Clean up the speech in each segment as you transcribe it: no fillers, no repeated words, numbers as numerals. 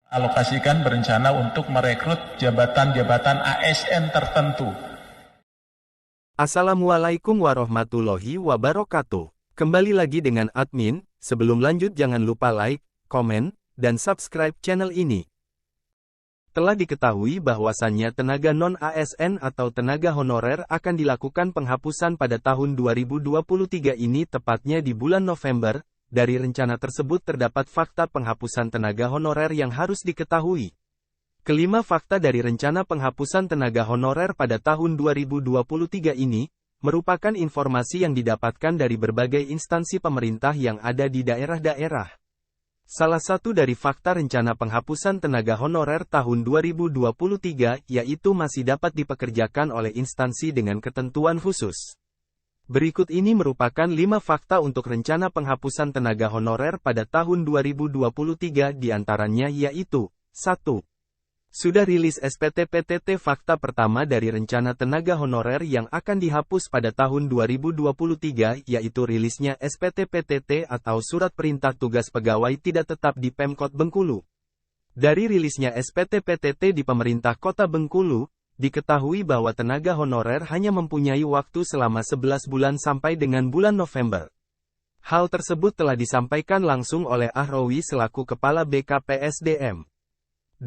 alokasikan berencana untuk merekrut jabatan-jabatan ASN tertentu. Assalamualaikum warahmatullahi wabarakatuh. Kembali lagi dengan admin. Sebelum lanjut jangan lupa like, komen, dan subscribe channel ini. Telah diketahui bahwasannya tenaga non-ASN atau tenaga honorer akan dilakukan penghapusan pada tahun 2023 ini tepatnya di bulan November. Dari rencana tersebut terdapat fakta penghapusan tenaga honorer yang harus diketahui. Kelima fakta dari rencana penghapusan tenaga honorer pada tahun 2023 ini, merupakan informasi yang didapatkan dari berbagai instansi pemerintah yang ada di daerah-daerah. Salah satu dari fakta rencana penghapusan tenaga honorer tahun 2023 yaitu masih dapat dipekerjakan oleh instansi dengan ketentuan khusus. Berikut ini merupakan 5 fakta untuk rencana penghapusan tenaga honorer pada tahun 2023 diantaranya yaitu 1. Sudah rilis SPT PTT fakta pertama dari rencana tenaga honorer yang akan dihapus pada tahun 2023 yaitu rilisnya SPT PTT atau Surat Perintah Tugas Pegawai Tidak Tetap di Pemkot Bengkulu. Dari rilisnya SPT PTT di pemerintah Kota Bengkulu, diketahui bahwa tenaga honorer hanya mempunyai waktu selama 11 bulan sampai dengan bulan November. Hal tersebut telah disampaikan langsung oleh Ahrowi selaku Kepala BKPSDM. 2.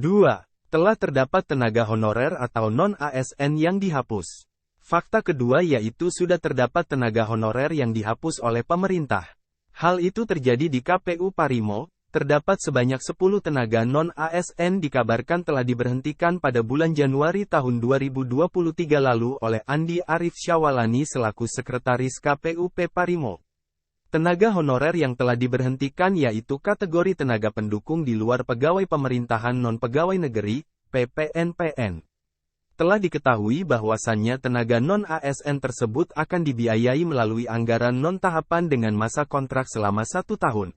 Telah terdapat tenaga honorer atau non-ASN yang dihapus. Fakta kedua yaitu sudah terdapat tenaga honorer yang dihapus oleh pemerintah. Hal itu terjadi di KPU Parimo, terdapat sebanyak 10 tenaga non-ASN dikabarkan telah diberhentikan pada bulan Januari tahun 2023 lalu oleh Andi Arif Syawalani selaku Sekretaris KPUP Parimo. Tenaga honorer yang telah diberhentikan yaitu kategori tenaga pendukung di luar pegawai pemerintahan non-pegawai negeri, PPNPN. Telah diketahui bahwasannya tenaga non-ASN tersebut akan dibiayai melalui anggaran non-tahapan dengan masa kontrak selama 1 tahun.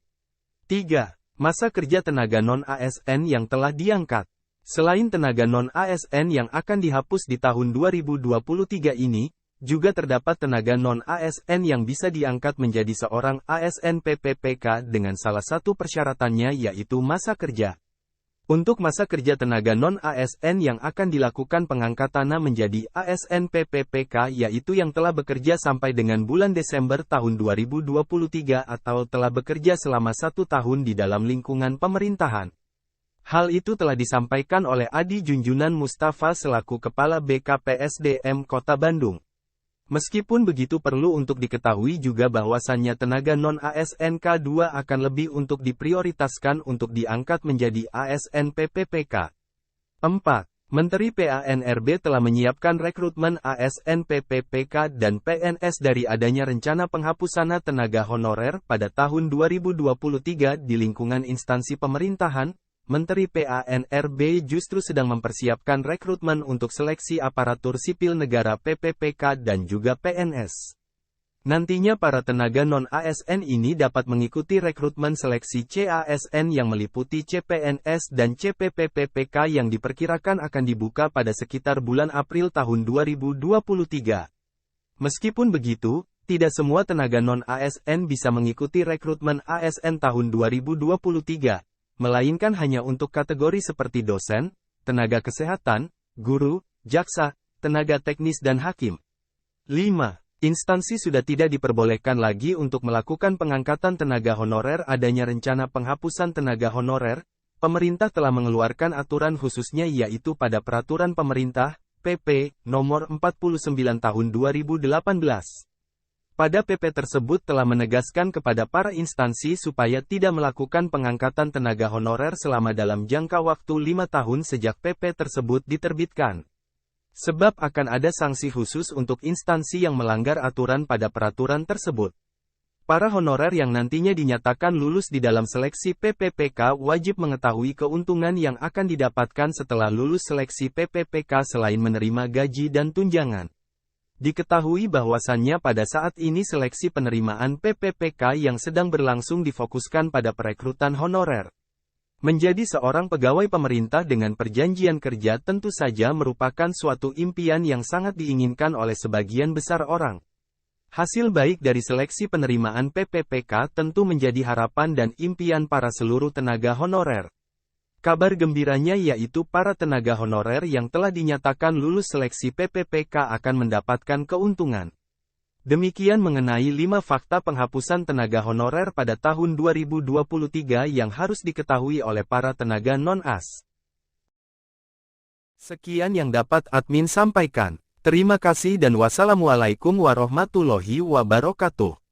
3. Masa kerja tenaga non-ASN yang telah diangkat. Selain tenaga non-ASN yang akan dihapus di tahun 2023 ini, juga terdapat tenaga non-ASN yang bisa diangkat menjadi seorang ASN PPPK dengan salah satu persyaratannya yaitu masa kerja. Untuk masa kerja tenaga non-ASN yang akan dilakukan pengangkatannya menjadi ASN PPPK yaitu yang telah bekerja sampai dengan bulan Desember tahun 2023 atau telah bekerja selama 1 tahun di dalam lingkungan pemerintahan. Hal itu telah disampaikan oleh Adi Junjunan Mustafa selaku Kepala BKPSDM Kota Bandung. Meskipun begitu perlu untuk diketahui juga bahwasannya tenaga non-ASN K2 akan lebih untuk diprioritaskan untuk diangkat menjadi ASN PPPK. 4. Menteri PANRB telah menyiapkan rekrutmen ASN PPPK dan PNS dari adanya rencana penghapusan tenaga honorer pada tahun 2023 di lingkungan instansi pemerintahan. Menteri PANRB justru sedang mempersiapkan rekrutmen untuk seleksi aparatur sipil negara PPPK dan juga PNS. Nantinya para tenaga non-ASN ini dapat mengikuti rekrutmen seleksi CASN yang meliputi CPNS dan CPPPPK yang diperkirakan akan dibuka pada sekitar bulan April tahun 2023. Meskipun begitu, tidak semua tenaga non-ASN bisa mengikuti rekrutmen ASN tahun 2023. Melainkan hanya untuk kategori seperti dosen, tenaga kesehatan, guru, jaksa, tenaga teknis dan hakim. 5. Instansi sudah tidak diperbolehkan lagi untuk melakukan pengangkatan tenaga honorer adanya rencana penghapusan tenaga honorer. Pemerintah telah mengeluarkan aturan khususnya yaitu pada Peraturan Pemerintah, PP, Nomor 49 Tahun 2018. Pada PP tersebut telah menegaskan kepada para instansi supaya tidak melakukan pengangkatan tenaga honorer selama dalam jangka waktu 5 tahun sejak PP tersebut diterbitkan. Sebab akan ada sanksi khusus untuk instansi yang melanggar aturan pada peraturan tersebut. Para honorer yang nantinya dinyatakan lulus di dalam seleksi PPPK wajib mengetahui keuntungan yang akan didapatkan setelah lulus seleksi PPPK selain menerima gaji dan tunjangan. Diketahui bahwasannya pada saat ini seleksi penerimaan PPPK yang sedang berlangsung difokuskan pada perekrutan honorer. Menjadi seorang pegawai pemerintah dengan perjanjian kerja tentu saja merupakan suatu impian yang sangat diinginkan oleh sebagian besar orang. Hasil baik dari seleksi penerimaan PPPK tentu menjadi harapan dan impian para seluruh tenaga honorer. Kabar gembiranya yaitu para tenaga honorer yang telah dinyatakan lulus seleksi PPPK akan mendapatkan keuntungan. Demikian mengenai 5 fakta penghapusan tenaga honorer pada tahun 2023 yang harus diketahui oleh para tenaga non-AS. Sekian yang dapat admin sampaikan. Terima kasih dan wassalamualaikum warahmatullahi wabarakatuh.